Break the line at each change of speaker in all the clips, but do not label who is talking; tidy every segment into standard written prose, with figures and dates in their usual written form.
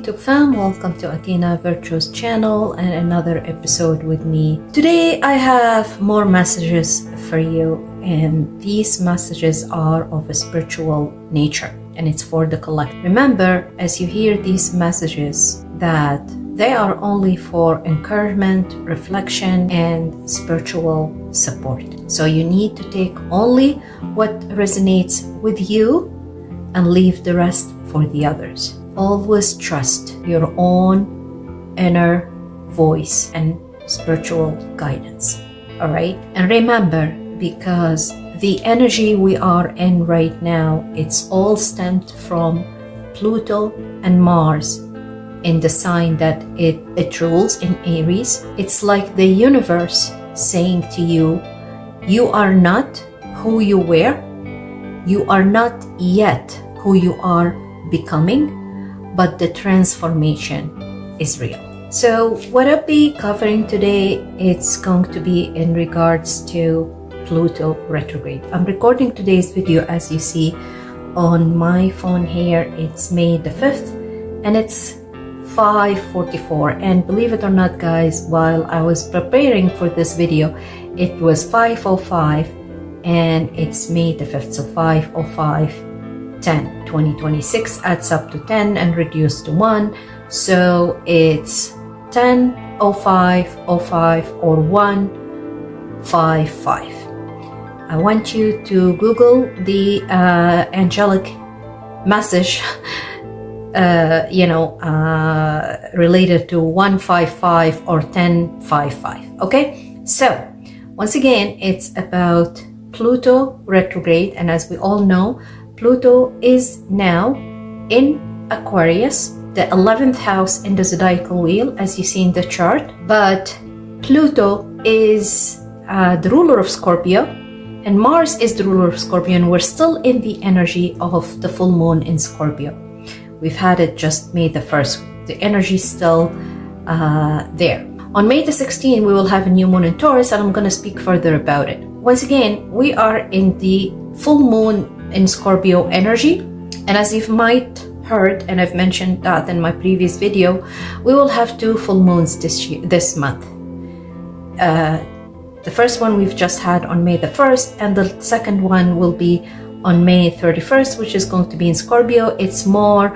YouTube fam, welcome to Athena Virtues channel and another episode with me. Today I have more messages for you, and these messages are of a spiritual nature and it's for the collective. Remember, as you hear these messages, that they are only for encouragement, reflection, and spiritual support. So you need to take only what resonates with you and leave the rest for the others. Always trust your own inner voice and spiritual guidance. All right? And remember, because the energy we are in right now, it's all stemmed from Pluto and Mars in the sign that it rules in Aries. It's like the universe saying to you, you are not who you were. You are not yet who you are becoming, but the transformation is real. So what I'll be covering today, it's going to be in regards to Pluto retrograde. I'm recording today's video, as you see on my phone here. It's May the 5th and it's 5:44, and believe it or not guys, while I was preparing for this video, it was 5:05 and it's May the 5th, so 5:05 10 2026 adds up to 10 and reduced to 1, so it's 10:05:05 or 1:55. I want you to Google the angelic message related to 155 or 1055. Okay, so once again, it's about Pluto retrograde, and as we all know, Pluto is now in Aquarius, the 11th house in the zodiacal wheel, as you see in the chart. But Pluto is the ruler of Scorpio, and Mars is the ruler of Scorpio, and we're still in the energy of the full moon in Scorpio. We've had it just May the 1st. The energy is still there. On May the 16th, we will have a new moon in Taurus, and I'm going to speak further about it. Once again, we are in the full moon in Scorpio energy, and as you might heard, and I've mentioned that in my previous video, we will have two full moons this month. The first one we've just had on May the 1st, and the second one will be on May 31st, which is going to be in Scorpio. It's more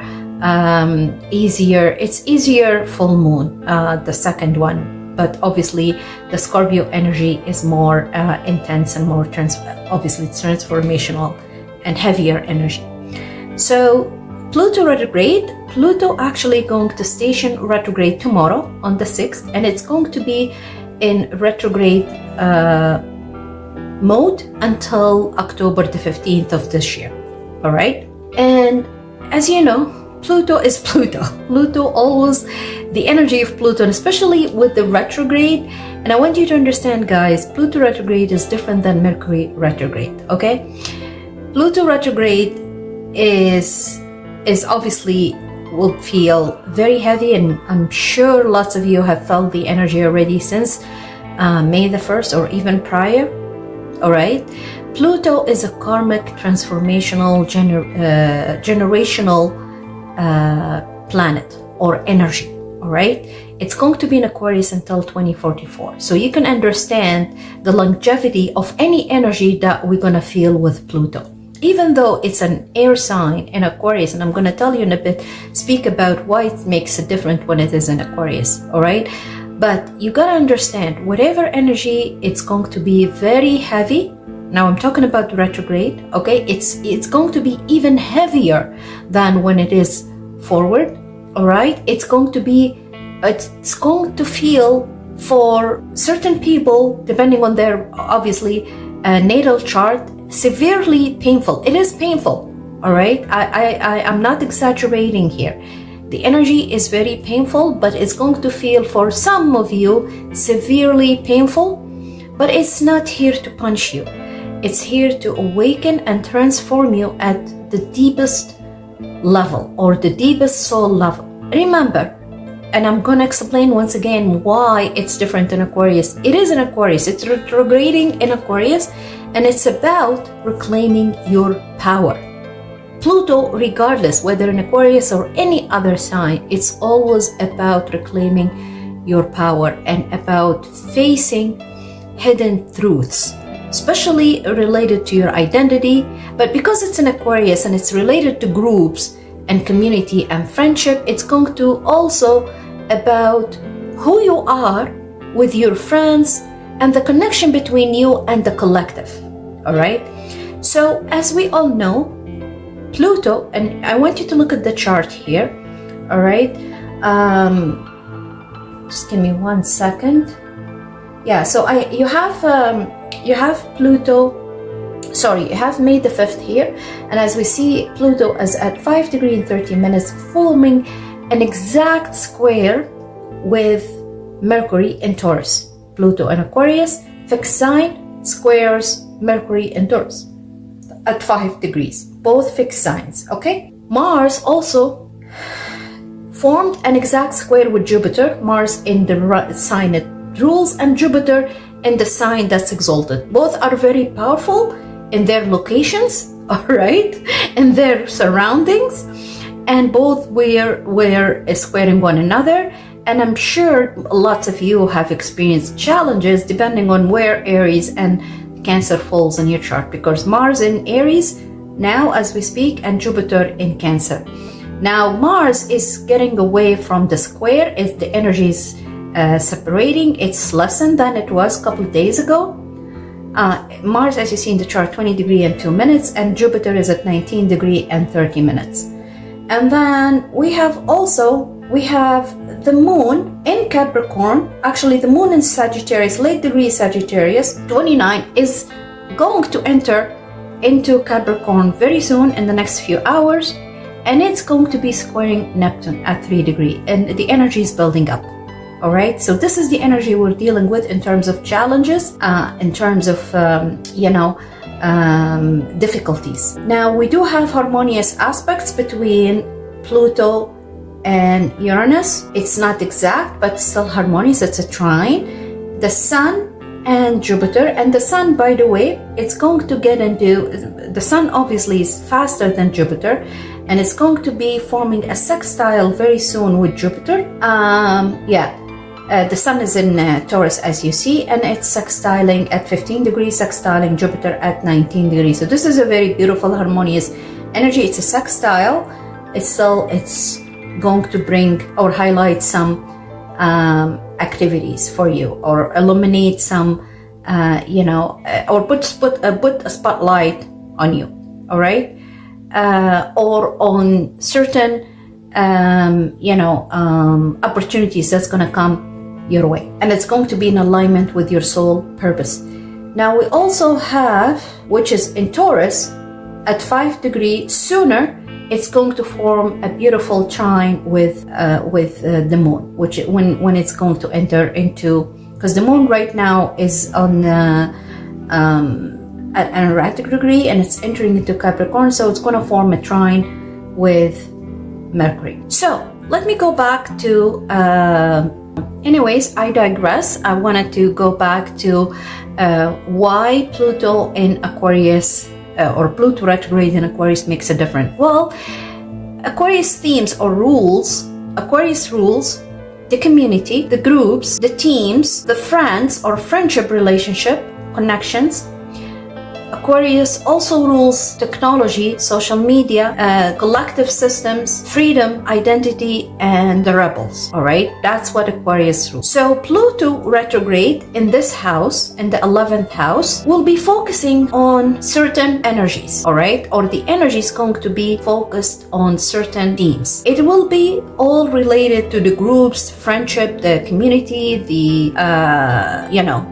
easier. It's easier full moon, the second one, but obviously the Scorpio energy is more intense and more obviously it's transformational and heavier energy. So Pluto retrograde, Pluto actually going to station retrograde tomorrow on the 6th, and it's going to be in retrograde mode until October the 15th of this year. All right, and as you know, Pluto is Pluto. Pluto always, the energy of Pluto, and especially with the retrograde. And I want you to understand, guys, Pluto retrograde is different than Mercury retrograde. Okay, Pluto retrograde is obviously will feel very heavy, and I'm sure lots of you have felt the energy already since May the 1st or even prior. All right, Pluto is a karmic transformational generational planet or energy. All right, it's going to be in Aquarius until 2044, so you can understand the longevity of any energy that we're going to feel with Pluto. Even though it's an air sign in Aquarius, and I'm going to tell you in a bit, speak about why it makes it different when it is in Aquarius. All right, but you got to understand, whatever energy, it's going to be very heavy. Now I'm talking about retrograde. Okay, it's going to be even heavier than when it is forward. All right, it's going to feel for certain people, depending on their obviously natal chart, severely painful. It is painful. All right, I'm not exaggerating here. The energy is very painful, but it's going to feel for some of you severely painful, but it's not here to punish you. It's here to awaken and transform you at the deepest level, or the deepest soul level. Remember, and I'm going to explain once again why it's different in Aquarius. It is in Aquarius. It's retrograding in Aquarius, and it's about reclaiming your power. Pluto, regardless whether in Aquarius or any other sign, it's always about reclaiming your power and about facing hidden truths, especially related to your identity. But because it's an Aquarius and it's related to groups and community and friendship, it's going to also about who you are with your friends and the connection between you and the collective. All right. So as we all know, Pluto, and I want you to look at the chart here. All right. Just give me 1 second. Yeah. So you have Pluto. Sorry, you have May the 5th here, and as we see, Pluto is at 5 degrees and 30 minutes, forming an exact square with Mercury in Taurus. Pluto in Aquarius, fixed sign, squares Mercury in Taurus at 5 degrees, both fixed signs, okay? Mars also formed an exact square with Jupiter, Mars in the sign it rules and Jupiter in the sign that's exalted. Both are very powerful in their locations, all right, in their surroundings, and both were squaring one another. And I'm sure lots of you have experienced challenges depending on where Aries and Cancer falls in your chart, because Mars in Aries now as we speak and Jupiter in Cancer. Now Mars is getting away from the square, is the energies separating. It's lessened than it was a couple of days ago. Mars, as you see in the chart, 20 degrees and 2 minutes, and Jupiter is at 19 degrees and 30 minutes. And then we have the moon in Capricorn. Actually, the moon in Sagittarius, late degree Sagittarius, 29, is going to enter into Capricorn very soon in the next few hours, and it's going to be squaring Neptune at 3 degrees, and the energy is building up. All right, so this is the energy we're dealing with in terms of challenges, in terms of, difficulties. Now, we do have harmonious aspects between Pluto and Uranus. It's not exact, but still harmonious. It's a trine. The Sun and Jupiter. And the Sun, by the way, it's going to get into, the Sun obviously is faster than Jupiter, and it's going to be forming a sextile very soon with Jupiter. The Sun is in Taurus, as you see, and it's sextiling at 15 degrees, sextiling Jupiter at 19 degrees. So this is a very beautiful, harmonious energy. It's a sextile. It's going to bring or highlight some activities for you, or illuminate some, or put a spotlight on you. All right, or on certain, opportunities that's going to come your way, and it's going to be in alignment with your soul purpose. Now we also have, which is in Taurus, at 5 degrees sooner, it's going to form a beautiful trine with the moon, which when it's going to enter into, because the moon right now is on at an retrograde and it's entering into Capricorn, so it's going to form a trine with Mercury. So let me go back to anyways, I digress. I wanted to go back to why Pluto in Aquarius or Pluto retrograde in Aquarius makes a difference. Well, Aquarius themes or rules, Aquarius rules the community, the groups, the teams, the friends or friendship relationship connections. Aquarius also rules technology, social media, collective systems, freedom, identity, and the rebels. All right, that's what Aquarius rules. So Pluto retrograde in this house, in the 11th house, will be focusing on certain energies. All right, or the energy is going to be focused on certain themes. It will be all related to the groups, friendship, the community, the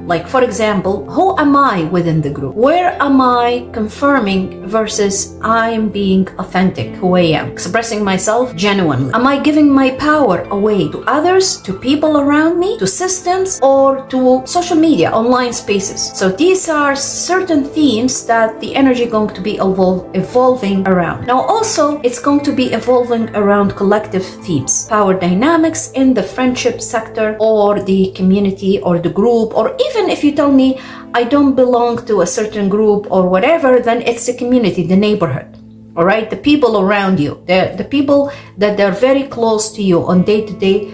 like for example, who am I within the group? Where am I confirming versus I'm being authentic, who I am, expressing myself genuinely? Am I giving my power away to others, to people around me, to systems, or to social media, online spaces? So these are certain themes that the energy going to be evolving around. Now also, it's going to be evolving around collective themes, power dynamics in the friendship sector or the community or the group, or even if you tell me I don't belong to a certain group or whatever, then it's the community, the neighborhood. all right? The people around you, the people that they're very close to you on day-to-day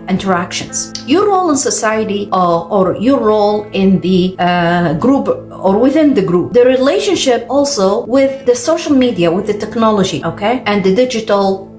interactions. Your role in society or your role in the group or within the group. The relationship also with the social media, with the technology, okay? And the digital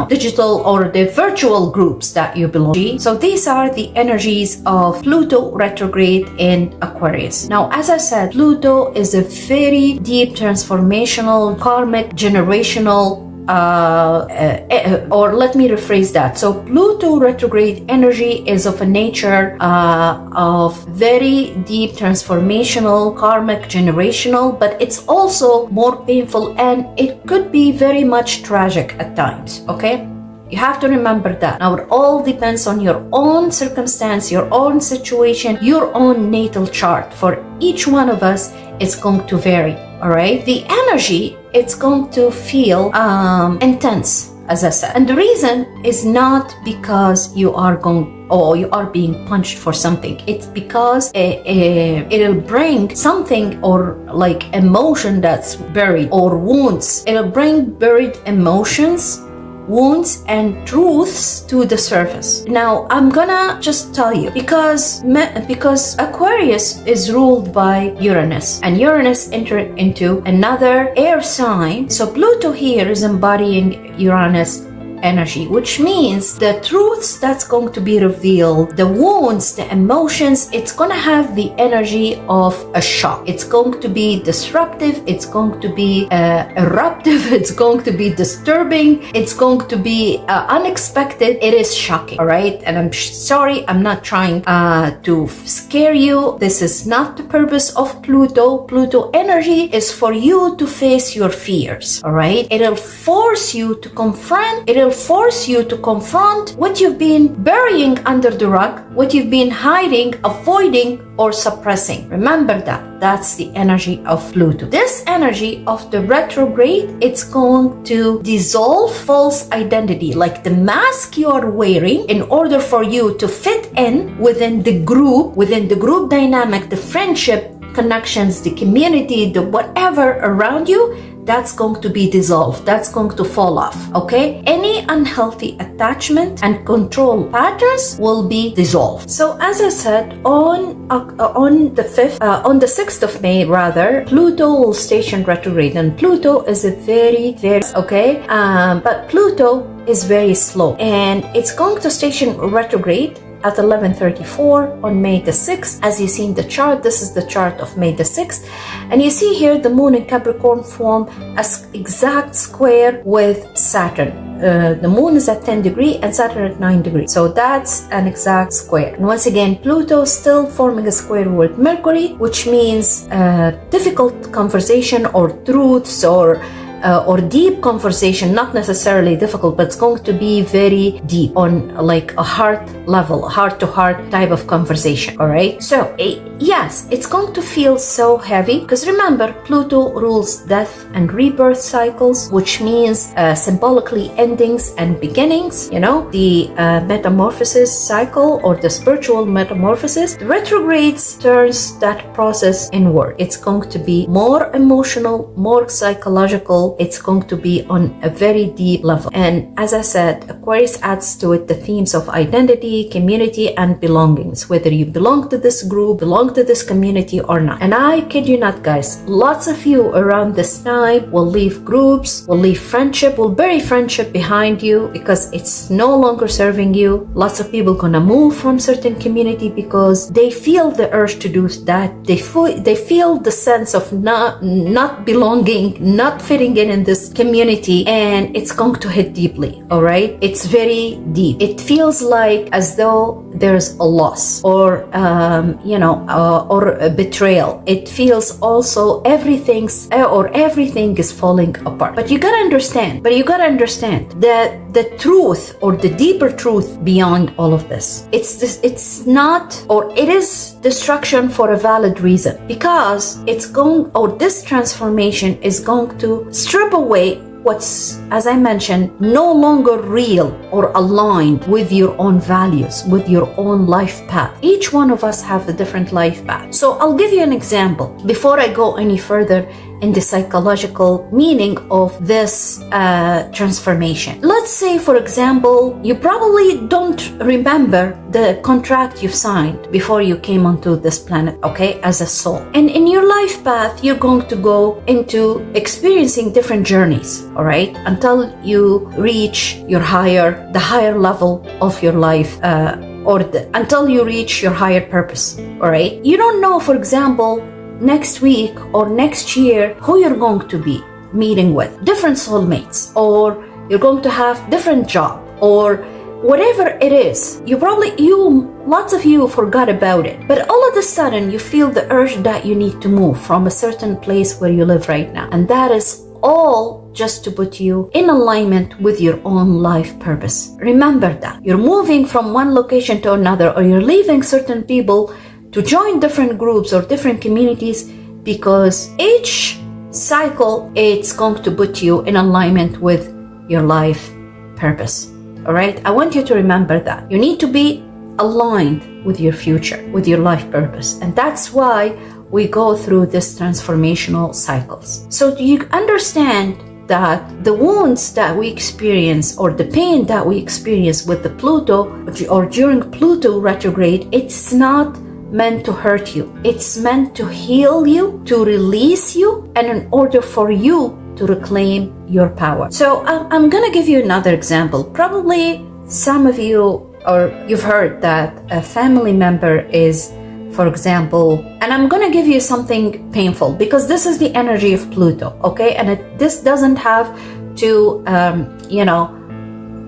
digital or the virtual groups that you belong to. So these are the energies of Pluto retrograde in Aquarius. Now, as I said, Pluto is a very deep transformational, karmic, generational, or let me rephrase that. So Pluto retrograde energy is of a nature of very deep transformational, karmic, generational, but it's also more painful and it could be very much tragic at times, okay? You have to remember that. Now, it all depends on your own circumstance, your own situation, your own natal chart. For each one of us, it's going to vary, all right? The energy, it's going to feel intense, as I said. And the reason is not because you are being punched for something. It's because it'll bring something or like emotion that's buried or wounds. It'll bring buried emotions, wounds and truths to the surface. Now, I'm gonna just tell you, because Aquarius is ruled by Uranus, and Uranus entered into another air sign. So Pluto here is embodying Uranus energy, which means the truths that's going to be revealed, the wounds, the emotions, it's going to have the energy of a shock. It's going to be disruptive, it's going to be eruptive, it's going to be disturbing, it's going to be unexpected. It is shocking, all right? And I'm sorry, I'm not trying to scare you. This is not the purpose of Pluto. Pluto energy is for you to face your fears, all right? It'll force you to confront, it'll force you to confront what you've been burying under the rug, what you've been hiding, avoiding, or suppressing. Remember that. That's the energy of Pluto. This energy of the retrograde, it's going to dissolve false identity, like the mask you are wearing in order for you to fit in within the group dynamic, the friendship, connections, the community, the whatever around you. That's going to be dissolved. That's going to fall off, okay? Any unhealthy attachment and control patterns will be dissolved. So as I said, on the 6th of May, rather, Pluto will station retrograde, and Pluto is a very, okay? But Pluto is very slow, and it's going to station retrograde at 11:34 on May the 6th. As you see in the chart, this is the chart of May the 6th. And you see here the moon in Capricorn form as exact square with Saturn. The moon is at 10 degrees and Saturn at 9 degrees. So that's an exact square. And once again, Pluto is still forming a square with Mercury, which means difficult conversation or truths or deep conversation, not necessarily difficult, but it's going to be very deep on like a heart level, heart to heart type of conversation, all right? So yes, it's going to feel so heavy because remember, Pluto rules death and rebirth cycles, which means symbolically endings and beginnings, you know, the metamorphosis cycle or the spiritual metamorphosis. The retrogrades turns that process inward. It's going to be more emotional, more psychological. It's going to be on a very deep level. And as I said, Aquarius adds to it the themes of identity, community, and belongings, whether you belong to this group, belong to this community or not. And I kid you not, guys, lots of you around this time will leave groups, will leave friendship, will bury friendship behind you because it's no longer serving you. Lots of people gonna move from certain community because they feel the urge to do that. They feel the sense of not belonging, not fitting in this community, and it's going to hit deeply, all right? It's very deep. It feels like as though there's a loss or or a betrayal. It feels also everything is falling apart. But you gotta understand that the truth or the deeper truth beyond all of this, it's not, or it is destruction for a valid reason, because this transformation is going to strip away what's, as I mentioned, no longer real or aligned with your own values, with your own life path. Each one of us have a different life path. So I'll give you an example. Before I go any further, in the psychological meaning of this transformation. Let's say, for example, you probably don't remember the contract you've signed before you came onto this planet, okay, as a soul. And in your life path, you're going to go into experiencing different journeys, all right, until you reach the higher level of your life, until you reach your higher purpose, all right? You don't know, for example, next week or next year who you're going to be meeting with, different soulmates, or you're going to have different job, or whatever it is. Lots of you forgot about it, but all of a sudden you feel the urge that you need to move from a certain place where you live right now, and that is all just to put you in alignment with your own life purpose. Remember that you're moving from one location to another, or you're leaving certain people to join different groups or different communities, because each cycle, it's going to put you in alignment with your life purpose. All right, I want you to remember that you need to be aligned with your future, with your life purpose, and that's why we go through this transformational cycles. So do you understand that the wounds that we experience, or the pain that we experience with the Pluto or during Pluto retrograde, it's not meant to hurt you. It's meant to heal you, to release you, and in order for you to reclaim your power. So I'm gonna give you another example. Probably some of you, or you've heard that a family member is, for example, and I'm gonna give you something painful, because this is the energy of Pluto, okay? And this doesn't have to,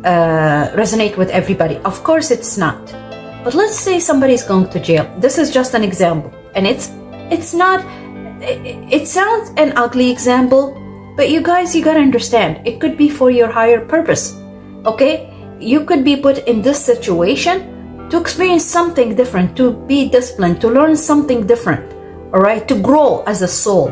resonate with everybody. Of course it's not. But let's say somebody's going to jail. This is just an example. And it's not, it sounds an ugly example, but you guys, you gotta understand, it could be for your higher purpose, okay? You could be put in this situation to experience something different, to be disciplined, to learn something different, all right? To grow as a soul.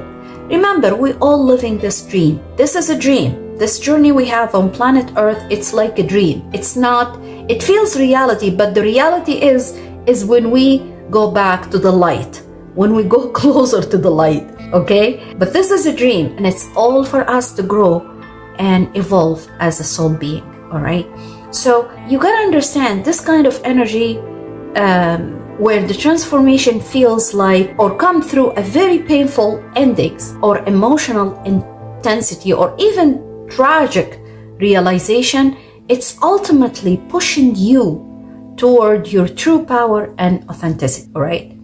Remember, we're all living this dream. This is a dream. This journey we have on planet Earth, it's like a dream. It's not, it feels reality, but the reality is when we go back to the light, when we go closer to the light, okay? But this is a dream, and it's all for us to grow and evolve as a soul being, all right? So you gotta understand this kind of energy where the transformation feels like, or come through a very painful endings, or emotional intensity, or even tragic realization. It's ultimately pushing you toward your true power and authenticity, all right?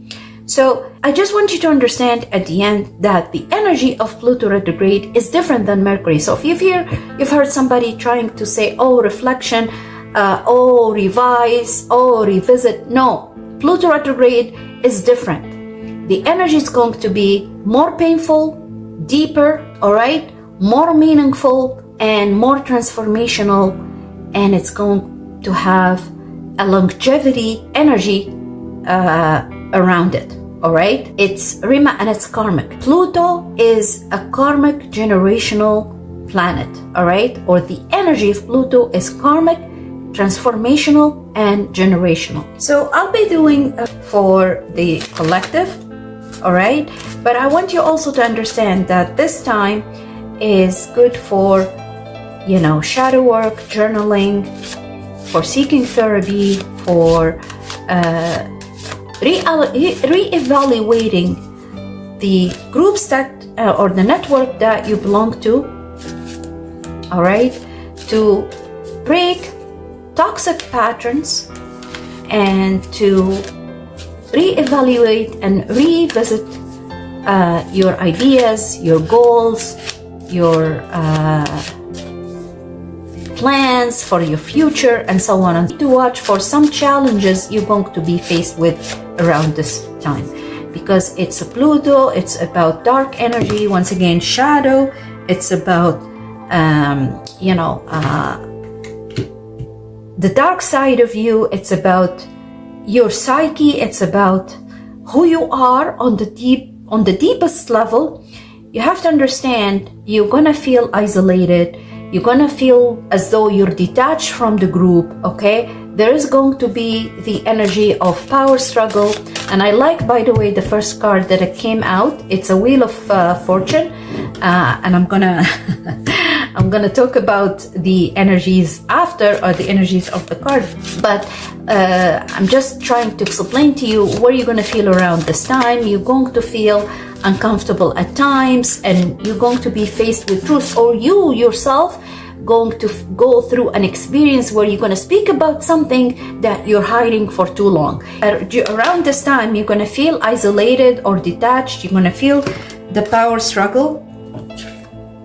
So I just want you to understand at the end that the energy of Pluto retrograde is different than Mercury. So if you've heard somebody trying to say, oh, reflection, oh, revise, oh, revisit. No, Pluto retrograde is different. The energy is going to be more painful, deeper, all right, more meaningful, and more transformational, and it's going to have a longevity energy around it. All right, it's Rima, and it's karmic. Pluto is a karmic generational planet, all right? Or the energy of Pluto is karmic, transformational, and generational. So I'll be doing for the collective, all right? But I want you also to understand that this time is good for, shadow work, journaling, for seeking therapy, for re-evaluating the groups that or the network that you belong to, all right, to break toxic patterns and to re-evaluate and revisit your ideas, your goals, your plans for your future, and so on, and to watch for some challenges you're going to be faced with around this time, because it's a Pluto, it's about dark energy, once again shadow, it's about the dark side of you, it's about your psyche, it's about who you are on the deepest level. You have to understand, you're gonna feel isolated, you're gonna feel as though you're detached from the group, okay? There is going to be the energy of power struggle. And I like, by the way, the first card that it came out. It's a Wheel of Fortune. and I'm gonna I'm gonna talk about the energies after, or the energies of the card, but I'm just trying to explain to you where you're gonna feel around this time. You're going to feel uncomfortable at times, and you're going to be faced with truth, or you yourself going to go through an experience where you're going to speak about something that you're hiding for too long. Around this time, you're going to feel isolated or detached. You're going to feel the power struggle.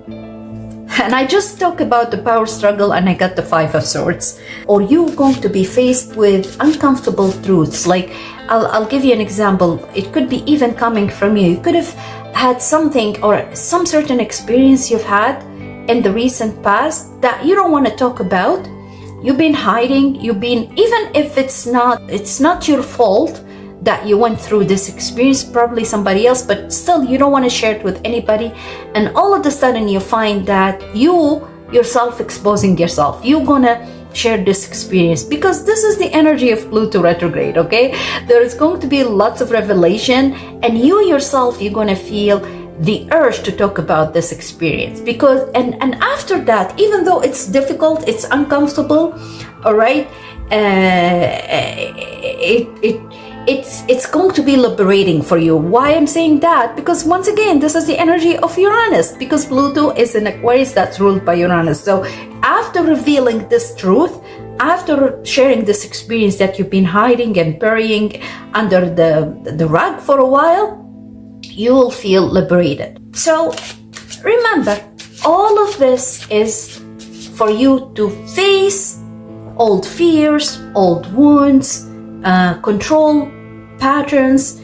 And I just talked about the power struggle and I got the Five of Swords. Or you're going to be faced with uncomfortable truths. Like, I'll give you an example. It could be even coming from you. You could have had something or some certain experience you've had in the recent past that you don't want to talk about. You've been hiding. You've been, even if it's not your fault that you went through this experience, probably somebody else, but still you don't want to share it with anybody. And all of a sudden you find that yourself exposing yourself. You're gonna share this experience because this is the energy of Pluto retrograde, okay? There is going to be lots of revelation, and you yourself, you're gonna feel the urge to talk about this experience, because and after that, even though it's difficult, it's uncomfortable, all right, it's going to be liberating for you. Why I'm saying that? Because once again, this is the energy of Uranus, because Pluto is an Aquarius that's ruled by Uranus. So after revealing this truth, after sharing this experience that you've been hiding and burying under the rug for a while, you will feel liberated. So remember, all of this is for you to face old fears, old wounds, control patterns.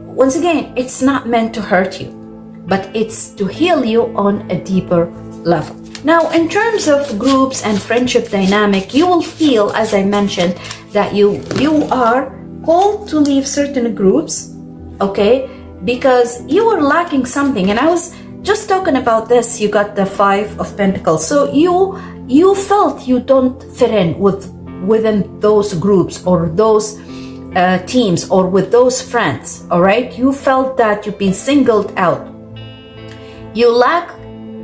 Once again, it's not meant to hurt you, but it's to heal you on a deeper level. Now, in terms of groups and friendship dynamic, you will feel, as I mentioned, that you are called to leave certain groups, okay, because you were lacking something. And I was just talking about this. You got the Five of Pentacles, so you felt you don't fit in within those groups or those teams or with those friends, all right? You felt that you've been singled out. You lack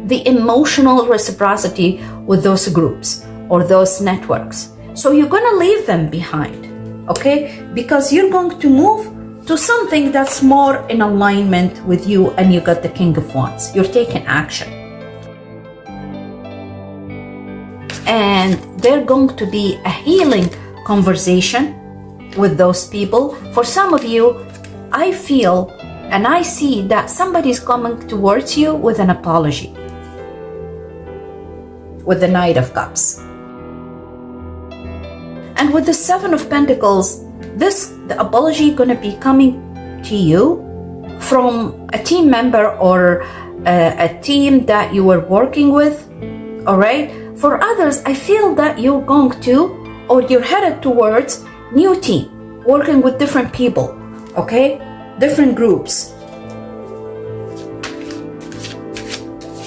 the emotional reciprocity with those groups or those networks. So you're gonna leave them behind, okay? Because you're going to move to something that's more in alignment with you, and you got the King of Wands. You're taking action. And they're going to be a healing conversation with those people. For some of you, I feel and I see that somebody's coming towards you with an apology, with the Knight of Cups. And with the Seven of Pentacles, the apology going to be coming to you from a team member or a team that you were working with, all right? For others, I feel that you're going to, or you're headed towards new team, working with different people, okay? Different groups.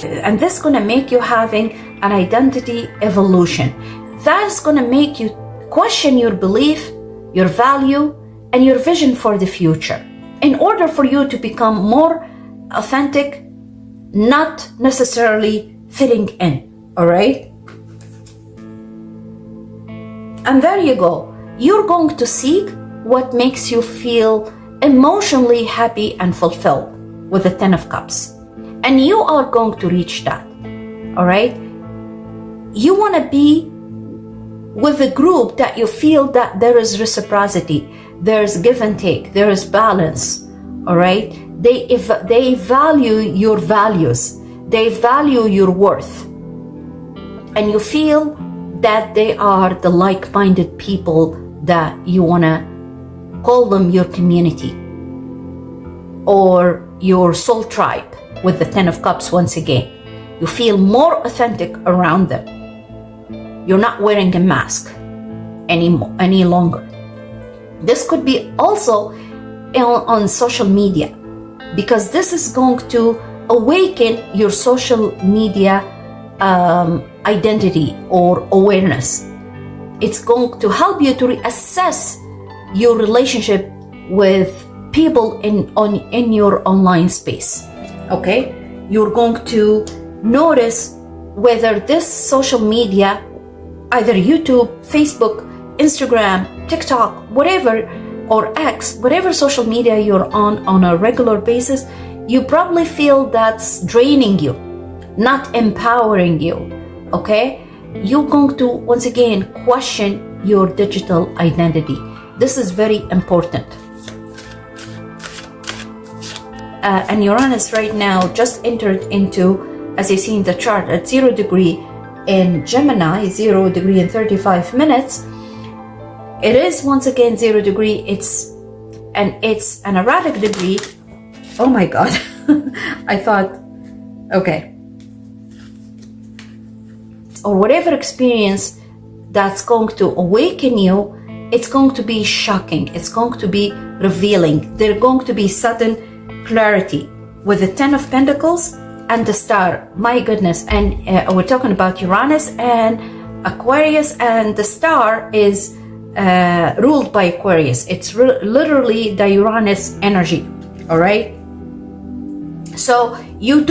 And this is going to make you having an identity evolution. That's going to make you question your belief, your value, and your vision for the future, in order for you to become more authentic, not necessarily fitting in, all right? And there you go. You're going to seek what makes you feel emotionally happy and fulfilled with the Ten of Cups. And you are going to reach that, all right? You want to be with a group that you feel that there is reciprocity, there's give and take, there is balance, all right? They value your values, they value your worth, and you feel that they are the like-minded people that you want to call them your community or your soul tribe. With the Ten of Cups, once again, you feel more authentic around them. You're not wearing a mask any longer. This could be also on social media, because this is going to awaken your social media identity or awareness. It's going to help you to reassess your relationship with people in your online space, okay? you're going to notice whether this social media, either YouTube, Facebook, Instagram, TikTok, whatever, or X, whatever social media you're on a regular basis, you probably feel that's draining you, not empowering you, okay? You're going to, once again, question your digital identity. This is very important. And Uranus right now just entered into, as you see in the chart, at 0 degree in Gemini, 0 degree in 35 minutes. It is once again 0 degree. It's an erratic degree. Oh my God. I thought, okay. Or whatever experience that's going to awaken you, it's going to be shocking. It's going to be revealing. There's going to be sudden clarity with the 10 of Pentacles and the Star. My goodness. And we're talking about Uranus and Aquarius, and the Star is ruled by Aquarius. It's literally the Uranus energy. All right. So you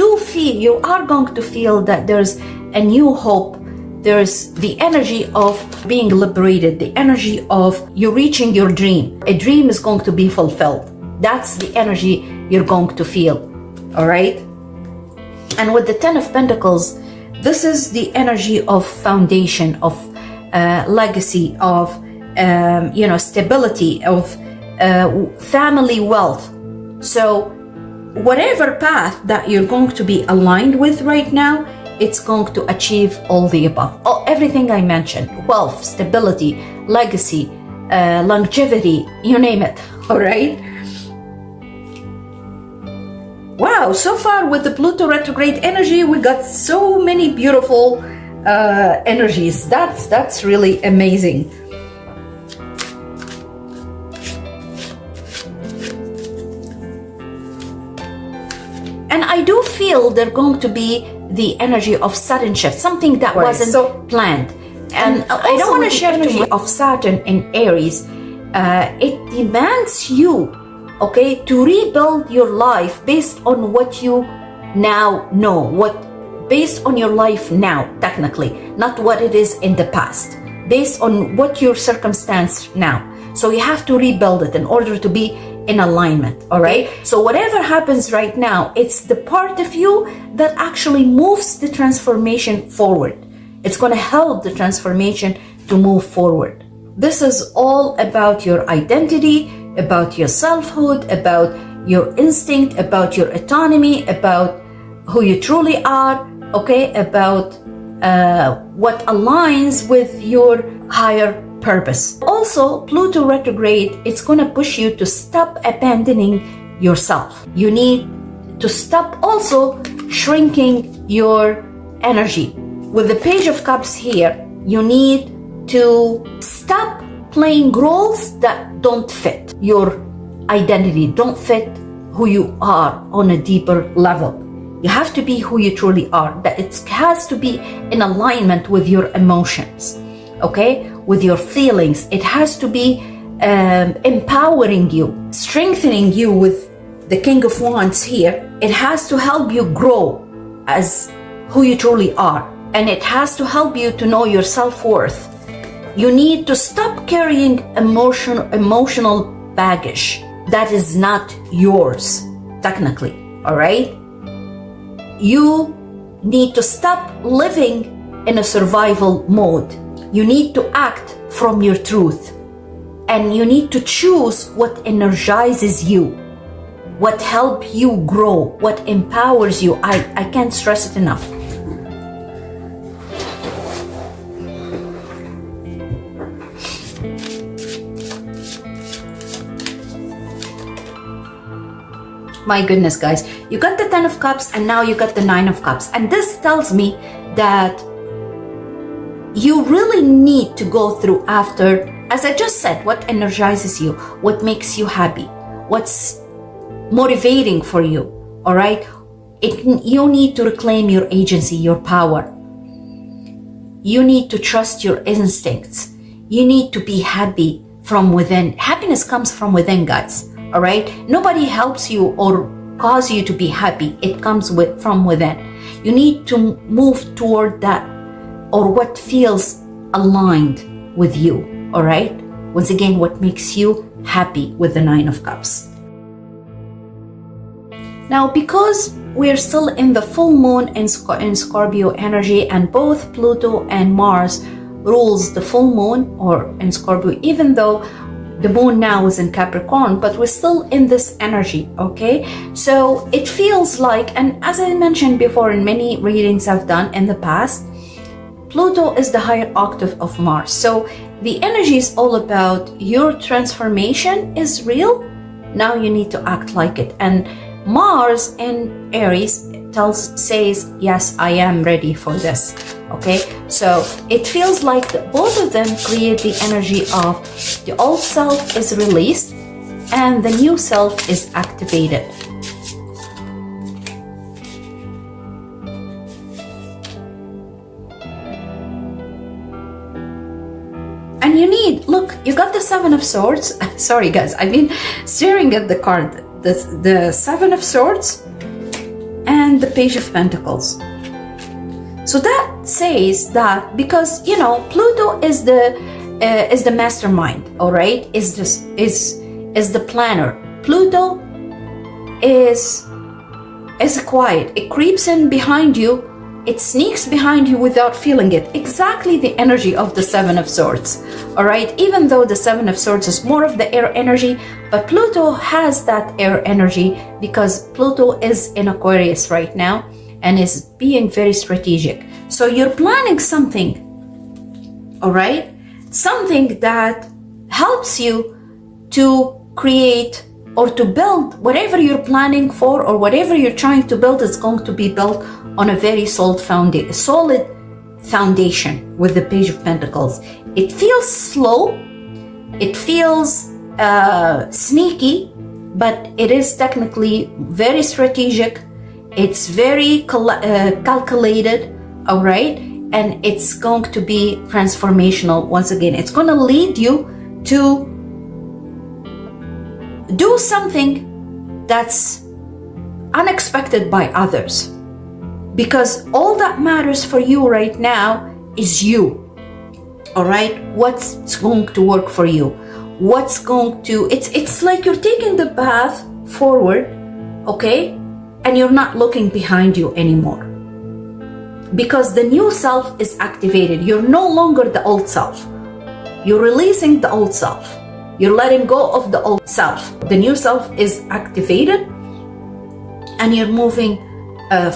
are going to feel that there's a new hope. There's the energy of being liberated, the energy of you reaching your dream. A dream is going to be fulfilled. That's the energy you're going to feel. All right. And with the 10 of Pentacles, this is the energy of foundation, of legacy, of stability, of family wealth. So whatever path that you're going to be aligned with right now, it's going to achieve all the above. Everything I mentioned: wealth, stability, legacy, longevity, you name it. All right. Wow, so far with the Pluto retrograde energy, we got so many beautiful energies. That's really amazing. And I do feel there's going to be the energy of sudden shift, something that wasn't planned. And I don't want to share the energy of Saturn in Aries. It demands you, okay, to rebuild your life based on what you now know, based on your life now, technically, not what it is in the past, based on what your circumstance now. So you have to rebuild it in order to be in alignment. All right. So whatever happens right now, it's the part of you that actually moves the transformation forward. It's going to help the transformation to move forward. This is all about your identity, about your selfhood, about your instinct, about your autonomy, about who you truly are, okay, about what aligns with your higher purpose. Also, Pluto retrograde, it's going to push you to stop abandoning yourself. You need to stop also shrinking your energy. With the Page of Cups here, you need to stop playing roles that don't fit your identity, don't fit who you are on a deeper level. You have to be who you truly are. That it has to be in alignment with your emotions, okay, with your feelings. It has to be empowering you, strengthening you with the King of Wands here. It has to help you grow as who you truly are, and it has to help you to know your self-worth. You need to stop carrying emotional baggage that is not yours, technically, all right? You need to stop living in a survival mode. You need to act from your truth, and you need to choose what energizes you, what helps you grow, what empowers you. I can't stress it enough. My goodness, guys, you got the 10 of Cups and now you got the 9 of Cups. And this tells me that you really need to go through after, as I just said, what energizes you, what makes you happy, what's motivating for you, all right? You need to reclaim your agency, your power. You need to trust your instincts. You need to be happy from within. Happiness comes from within, guys. All right. Nobody helps you or cause you to be happy. It comes from within. You need to move toward that, or what feels aligned with you, all right? Once again, what makes you happy with the Nine of Cups. Now, because we're still in the full moon in Scorpio energy, and both Pluto and Mars rules the full moon or in Scorpio, even though the moon now is in Capricorn, but we're still in this energy, okay? So it feels like, and as I mentioned before in many readings I've done in the past, Pluto is the higher octave of Mars. So the energy is all about your transformation is real. Now you need to act like it. And Mars in Aries says, yes, I am ready for this. Okay, so it feels like both of them create the energy of the old self is released and the new self is activated. And you need, look, you got the Seven of Swords. Sorry guys, I've been staring at the card. The Seven of Swords and the Page of Pentacles. So that says that, because you know Pluto is the mastermind, all right, is the planner. Pluto is quiet. It creeps in behind you. It sneaks behind you without feeling it. Exactly the energy of the Seven of Swords, all right? Even though the Seven of Swords is more of the air energy, but Pluto has that air energy because Pluto is in Aquarius right now and is being very strategic. So you're planning something, all right? Something that helps you to create or to build whatever you're planning for, or whatever you're trying to build is going to be built on a very solid foundation with the Page of Pentacles. It feels slow, it feels sneaky, but it is technically very strategic. It's very calculated, all right? And it's going to be transformational. Once again, it's going to lead you to do something that's unexpected by others, because all that matters for you right now is you, all right? What's going to work for you? What's going to, it's like you're taking the path forward, okay? And you're not looking behind you anymore, because the new self is activated. You're no longer the old self. You're releasing the old self. You're letting go of the old self. The new self is activated and you're moving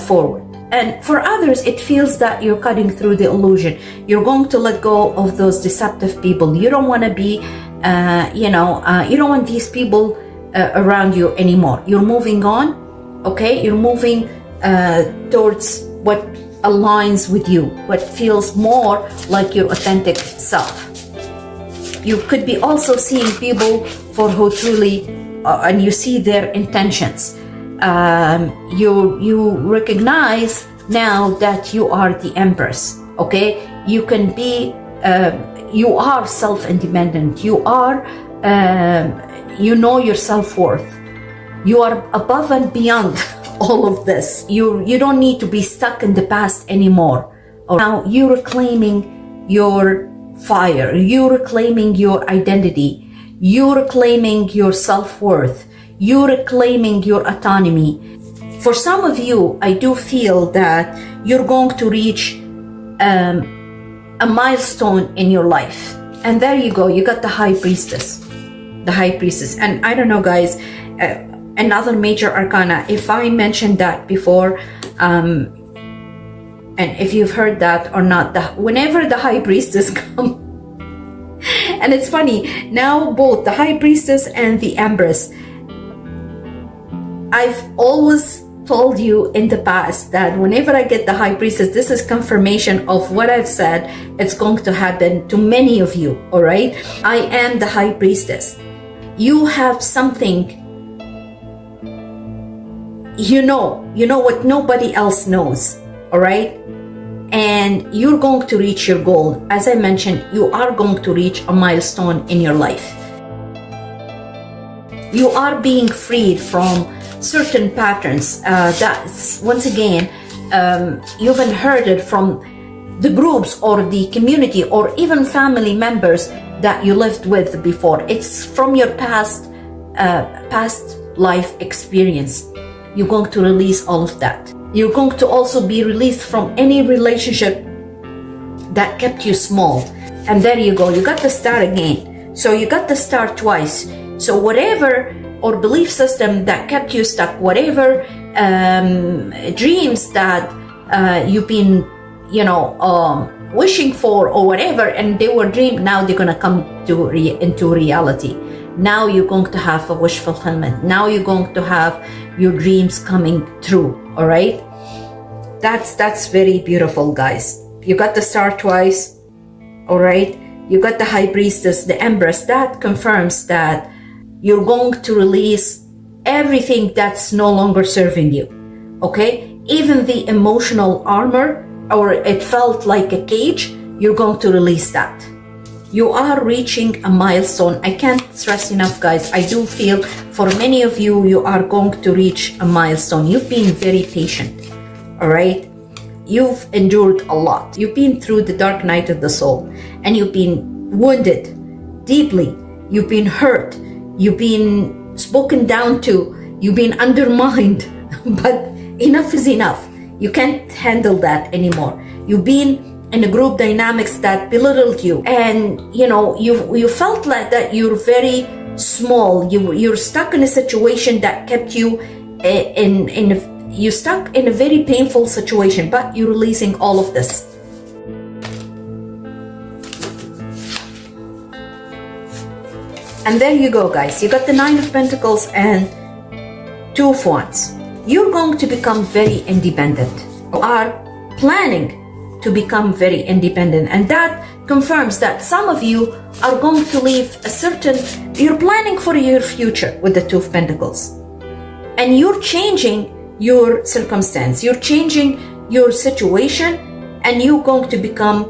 forward. And for others, it feels that you're cutting through the illusion. You're going to let go of those deceptive people. You don't want to be, you don't want these people around you anymore. You're moving on, okay? You're moving towards what aligns with you, what feels more like your authentic self. You could be also seeing people for who truly, and you see their intentions. You recognize now that you are the Empress, okay? You can be, you are self-independent. You are, you know your self-worth. You are above and beyond all of this. You don't need to be stuck in the past anymore. Now you're reclaiming your fire, you're reclaiming your identity, you're reclaiming your self-worth, you're reclaiming your autonomy. For some of you, I do feel that you're going to reach a milestone in your life. And there you go, you got the High Priestess. The High Priestess. And I don't know, guys, another major arcana, if I mentioned that before, and if you've heard that or not, whenever the High Priestess comes, and it's funny, now both the High Priestess and the Empress, I've always told you in the past that whenever I get the High Priestess, this is confirmation of what I've said. It's going to happen to many of you, all right? I am the High Priestess. You have something, you know what nobody else knows, all right? And you're going to reach your goal. As I mentioned, you are going to reach a milestone in your life. You are being freed from certain patterns. That's once again, you've inherited from the groups or the community or even family members that you lived with before. It's from your past life experience. You're going to release all of that. You're going to also be released from any relationship that kept you small. And there you go, you got the star again. So you got the star twice. So whatever or belief system that kept you stuck, whatever dreams that you've been, wishing for or whatever, and they were dreams, now they're gonna come into reality. Now you're going to have a wish fulfillment. Now you're going to have your dreams coming true. All right, that's very beautiful, guys. You got the star twice. All right, you got the high priestess, the empress. That confirms that you're going to release everything that's no longer serving you. Okay, even the emotional armor, or it felt like a cage, you're going to release that. You are reaching a milestone. I can't stress enough, guys. I do feel for many of you, you are going to reach a milestone. You've been very patient, all right? You've endured a lot. You've been through the dark night of the soul, and you've been wounded deeply. You've been hurt. You've been spoken down to. You've been undermined, but enough is enough. You can't handle that anymore. You've been in a group dynamics that belittled you, and you felt like that you're very small. You're stuck in a situation that kept you you're stuck in a very painful situation, but you're releasing all of this. And there you go, guys. You got the Nine of Pentacles and Two of Wands. You're going to become very independent. You are planning to become very independent, and that confirms that some of you are going to leave you're planning for your future with the Two of Pentacles, and you're changing your circumstance, you're changing your situation, and you're going to become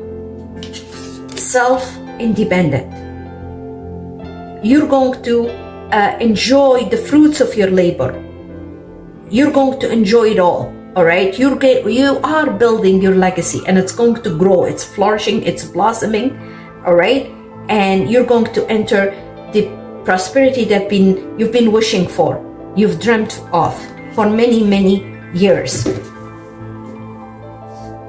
self-independent. You're going to enjoy the fruits of your labor. You're going to enjoy it all. All right, you are building your legacy, and it's going to grow. It's flourishing, it's blossoming. All right, and you're going to enter the prosperity that you've been wishing for, you've dreamt of for many, many years.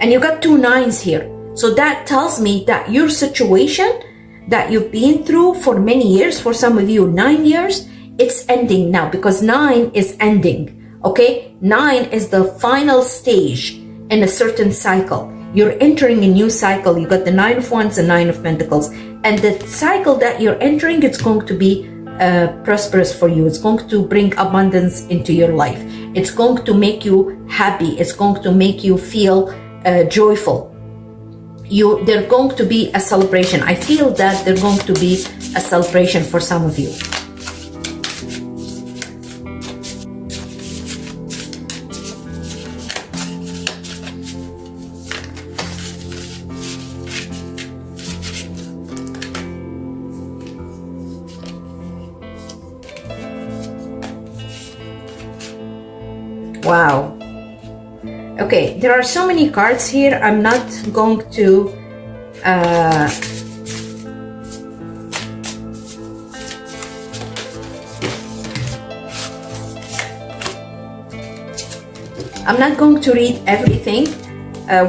And you got two nines here, so that tells me that your situation that you've been through for many years, for some of you 9 years, it's ending now, because 9 is ending. Okay, 9 is the final stage in a certain cycle. You're entering a new cycle. You got the Nine of Wands and Nine of Pentacles, and the cycle that you're entering, it's going to be prosperous for you. It's going to bring abundance into your life. It's going to make you happy. It's going to make you feel joyful. There's going to be a celebration. I feel that there's going to be a celebration for some of you. Wow. Okay, there are so many cards here. I'm not going to read everything.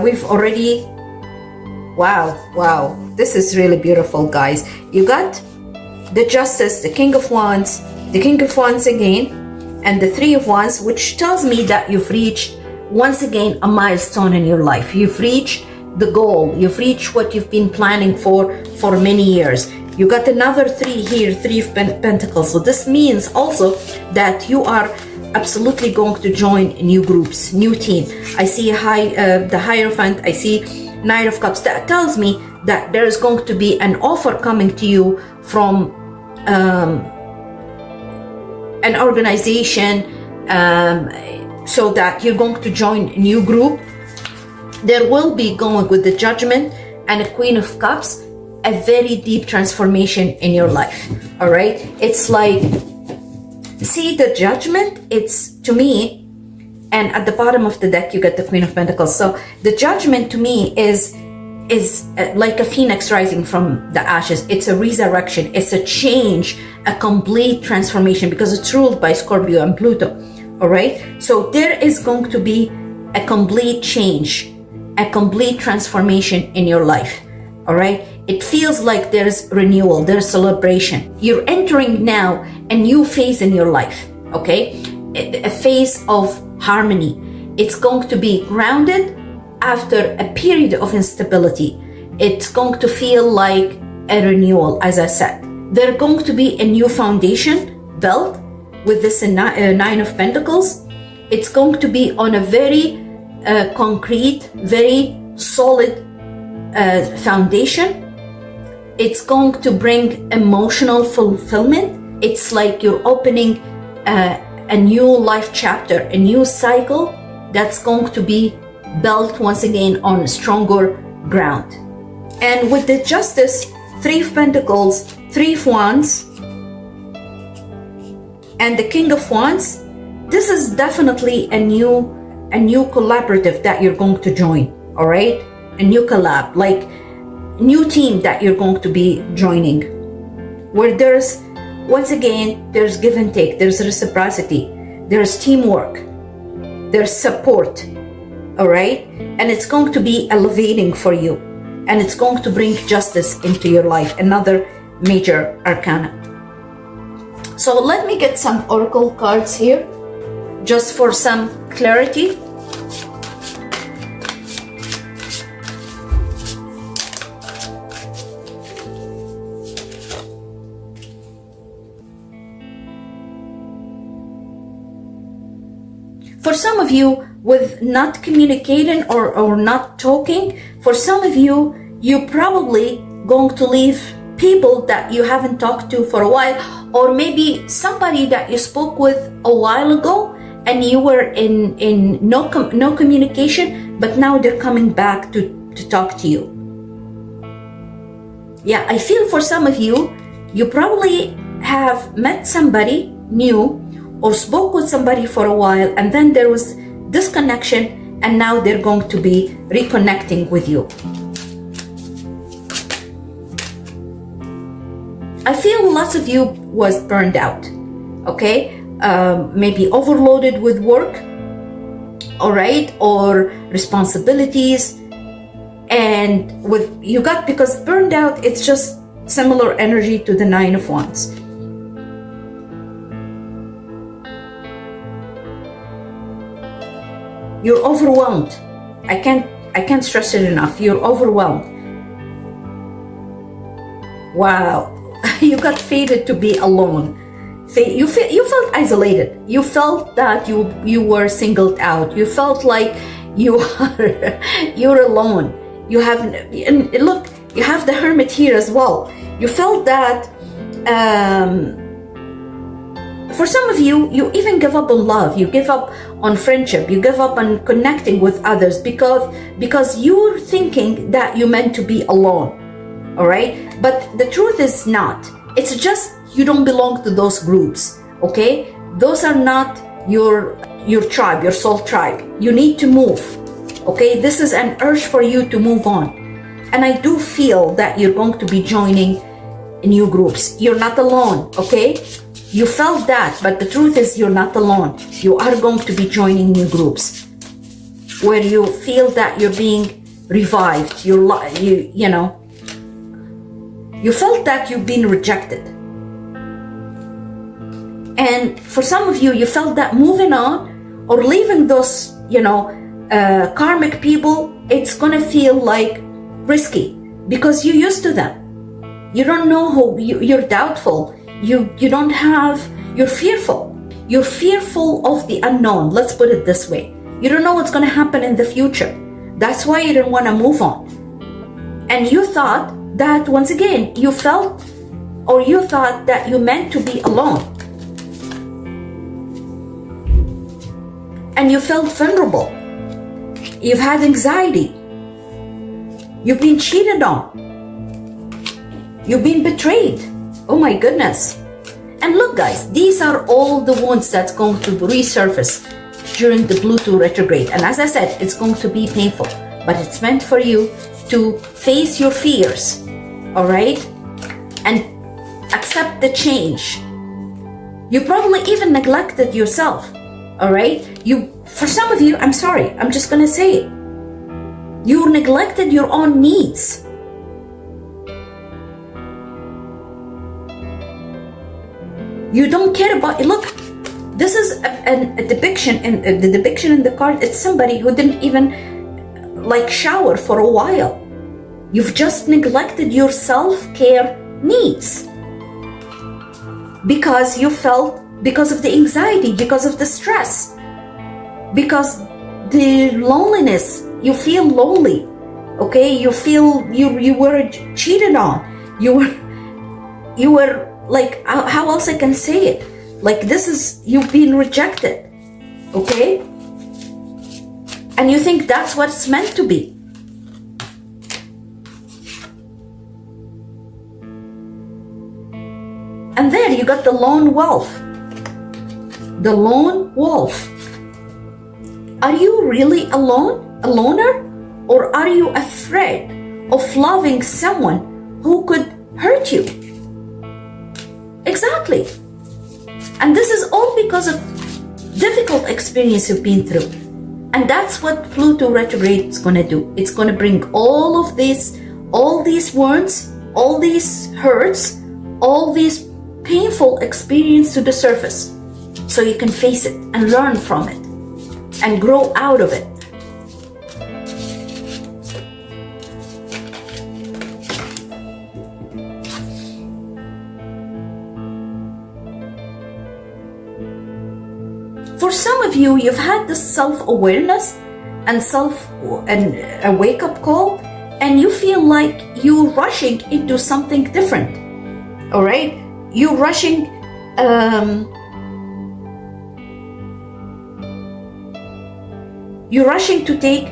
We've already wow, this is really beautiful, guys. You got the Justice, the King of Wands, the King of Wands again, and the Three of Wands, which tells me that you've reached, once again, a milestone in your life. You've reached the goal. You've reached what you've been planning for many years. You got another 3 here, Three of Pentacles. So this means also that you are absolutely going to join new groups, new team. I see the Hierophant. I see Knight of Cups. That tells me that there is going to be an offer coming to you from an organization, so that you're going to join a new group. There will be, going with the Judgment and a Queen of Cups, a very deep transformation in your life. All right, it's like See, the Judgment, it's, to me, and at the bottom of the deck you get the Queen of Pentacles. So the Judgment to me is like a phoenix rising from the ashes. It's a resurrection, it's a change, a complete transformation, because it's ruled by Scorpio and Pluto. All right, so there is going to be a complete change, a complete transformation in your life. All right, it feels like there's renewal, there's celebration. You're entering now a new phase in your life. Okay, a phase of harmony. It's going to be grounded after a period of instability. It's going to feel like a renewal, as I said. There's going to be a new foundation built with this Nine of Pentacles. It's going to be on a very concrete, very solid foundation. It's going to bring emotional fulfillment. It's like you're opening a new life chapter, a new cycle that's going to be built once again on stronger ground. And with the Justice, Three of Pentacles, Three of Wands, and the King of Wands, this is definitely a new collaborative that you're going to join. All right, a new collab, like new team that you're going to be joining, where there's, once again, there's give and take, there's reciprocity, there's teamwork, there's support. All right, and it's going to be elevating for you, and it's going to bring justice into your life, another major arcana. So let me get some oracle cards here just for some clarity. For some of you, with not communicating or not talking, for some of you, you're probably going to leave people that you haven't talked to for a while, or maybe somebody that you spoke with a while ago and you were in no communication, but now they're coming back to talk to you. Yeah, I feel for some of you, you probably have met somebody new or spoke with somebody for a while, and then there was disconnection, and now they're going to be reconnecting with you. I feel lots of you was burned out, okay? Maybe overloaded with work, all right, or responsibilities, and with you got, because burned out, it's just similar energy to the Nine of Wands. You're overwhelmed. I can't stress it enough. You're overwhelmed. Wow, you got fated to be alone. You felt isolated. You felt that you were singled out. You felt like you're alone. You have, and look, you have the Hermit here as well. You felt that. For some of you, you even give up on love, you give up on friendship, you give up on connecting with others because you're thinking that you're meant to be alone, all right? But the truth is not. It's just you don't belong to those groups, okay? Those are not your tribe, your soul tribe. You need to move, okay? This is an urge for you to move on. And I do feel that you're going to be joining new groups. You're not alone, okay? You felt that, but the truth is you're not alone. You are going to be joining new groups where you feel that you're being revived. You felt that you've been rejected. And for some of you, you felt that moving on or leaving those, karmic people, it's gonna feel like risky because you're used to them. You don't know who, you're doubtful. You don't have, you're fearful. You're fearful of the unknown. Let's put it this way. You don't know what's going to happen in the future. That's why you didn't want to move on. And you thought that, once again, you thought that you meant to be alone. And you felt vulnerable. You've had anxiety. You've been cheated on. You've been betrayed. Oh my goodness. And look guys, these are all the wounds that's going to resurface during the Pluto retrograde. And as I said, it's going to be painful, but it's meant for you to face your fears, all right? And accept the change. You probably even neglected yourself, all right? For some of you, I'm sorry, I'm just gonna say it. You neglected your own needs. You don't care about it. Look, this is a depiction, and the depiction in the card, it's somebody who didn't even like shower for a while. You've just neglected your self-care needs because you felt, because of the anxiety, because of the stress, because the loneliness, you feel lonely, okay? You feel you were cheated on, you were like, how else I can say it? Like, this is, you've been rejected, okay? And you think that's what it's meant to be. And there you got the lone wolf. The lone wolf. Are you really alone? A loner? Or are you afraid of loving someone who could hurt you? Exactly. And this is all because of difficult experience you've been through. And that's what Pluto retrograde is going to do. It's going to bring all these wounds, all these hurts, all these painful experience to the surface, so you can face it and learn from it and grow out of it. For some of you, you've had this self-awareness and a wake-up call, and you feel like you're rushing into something different. All right, you're rushing. You're rushing to take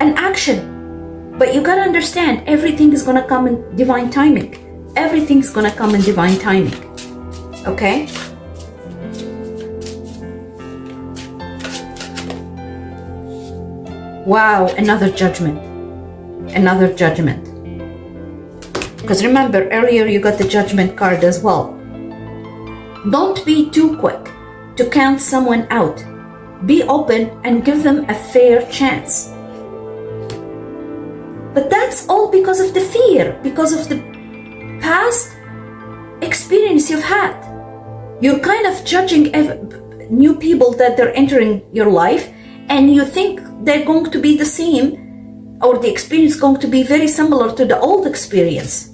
an action, but you gotta understand, everything is gonna come in divine timing. Everything's gonna come in divine timing. Okay. Wow, another judgment. Another judgment. Because remember, earlier you got the judgment card as well. Don't be too quick to count someone out. Be open and give them a fair chance. But that's all because of the fear, because of the past experience you've had. You're kind of judging new people that they're entering your life, and you think they're going to be the same, or the experience is going to be very similar to the old experience.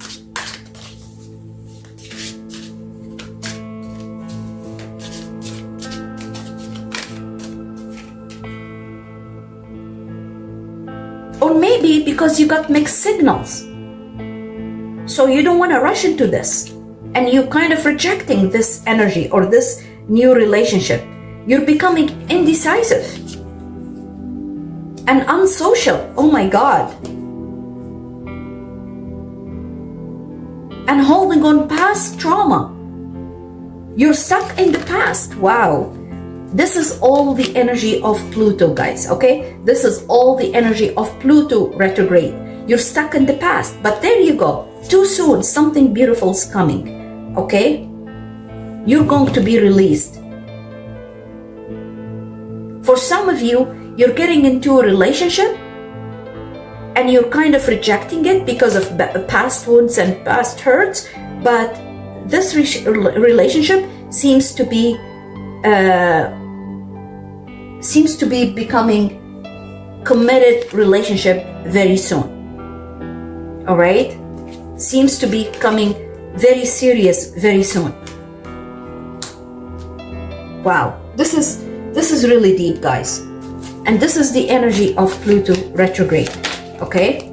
Or maybe because you got mixed signals. So you don't want to rush into this, and you're kind of rejecting this energy or this new relationship. You're becoming indecisive and unsocial. Oh my God. And holding on past trauma. You're stuck in the past. Wow. This is all the energy of Pluto, guys, okay? This is all the energy of Pluto retrograde. You're stuck in the past, but there you go. Too soon, something beautiful is coming, okay? You're going to be released. For some of you, you're getting into a relationship and you're kind of rejecting it because of past wounds and past hurts, but this relationship seems to be becoming committed relationship very soon. All right? Seems to be becoming very serious very soon. Wow, this is really deep, guys. And this is the energy of Pluto retrograde, okay?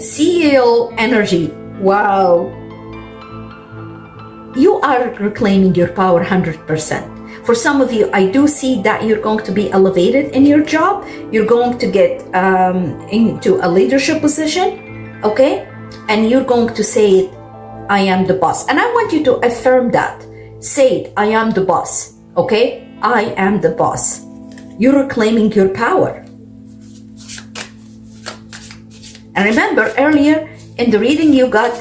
CEO energy, wow. You are reclaiming your power 100%. For some of you, I do see that you're going to be elevated in your job. You're going to get into a leadership position, okay? and you're going to say it, I am the boss. And I want you to affirm that. Say it, I am the boss. Okay? I am the boss. You're reclaiming your power. And remember, earlier in the reading, you got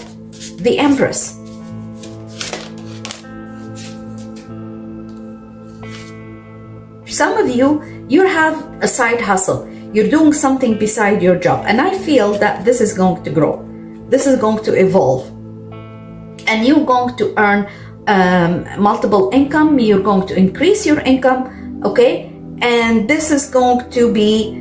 the Empress. Some of you have a side hustle. You're doing something beside your job. And I feel that this is going to grow. This is going to evolve. And you're going to earn multiple income. You're going to increase your income. Okay? And this is going to be,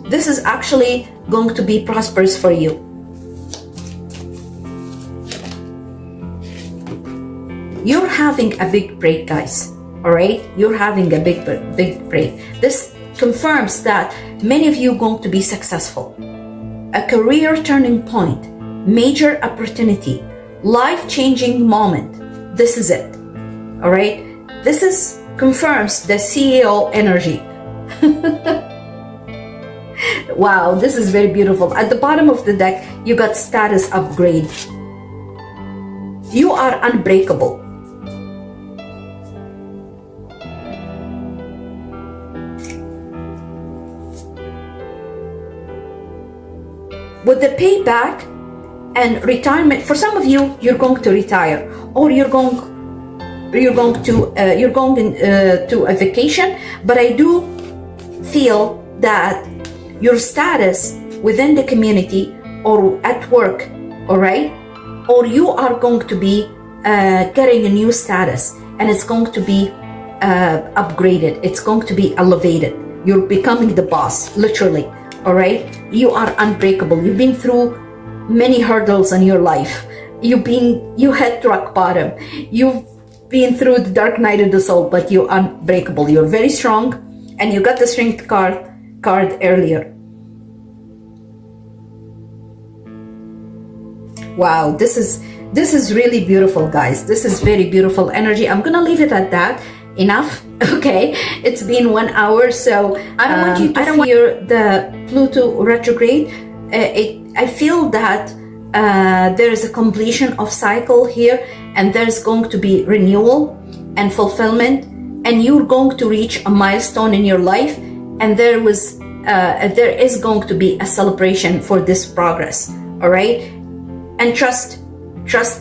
this is actually going to be prosperous for you. You're having a big break, guys. All right? You're having a big break. This confirms that many of you are going to be successful. A career turning point, major opportunity, life-changing moment. This is it. All right? This confirms the CEO energy. Wow, this is very beautiful. At the bottom of the deck, you got status upgrade. You are unbreakable. With the payback and retirement, for some of you, you're going to retire, or you're going to a vacation. But I do feel that your status within the community or at work, all right, or you are going to be getting a new status, and it's going to be upgraded. It's going to be elevated. You're becoming the boss, literally. All right, you are unbreakable. You've been through many hurdles in your life. You hit rock bottom. You've been through the dark night of the soul, but you're unbreakable. You're very strong, and you got the strength card earlier. Wow, this is really beautiful, guys. This is very beautiful energy. I'm gonna leave it at that. Enough. Okay, it's been 1 hour, so I don't want you to fear the Pluto retrograde. I feel that there is a completion of cycle here, and there's going to be renewal and fulfillment, and you're going to reach a milestone in your life, and there is going to be a celebration for this progress. All right, and trust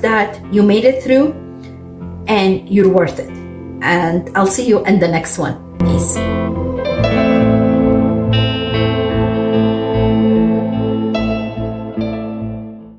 that you made it through, and you're worth it. And I'll see you in the next one. Peace.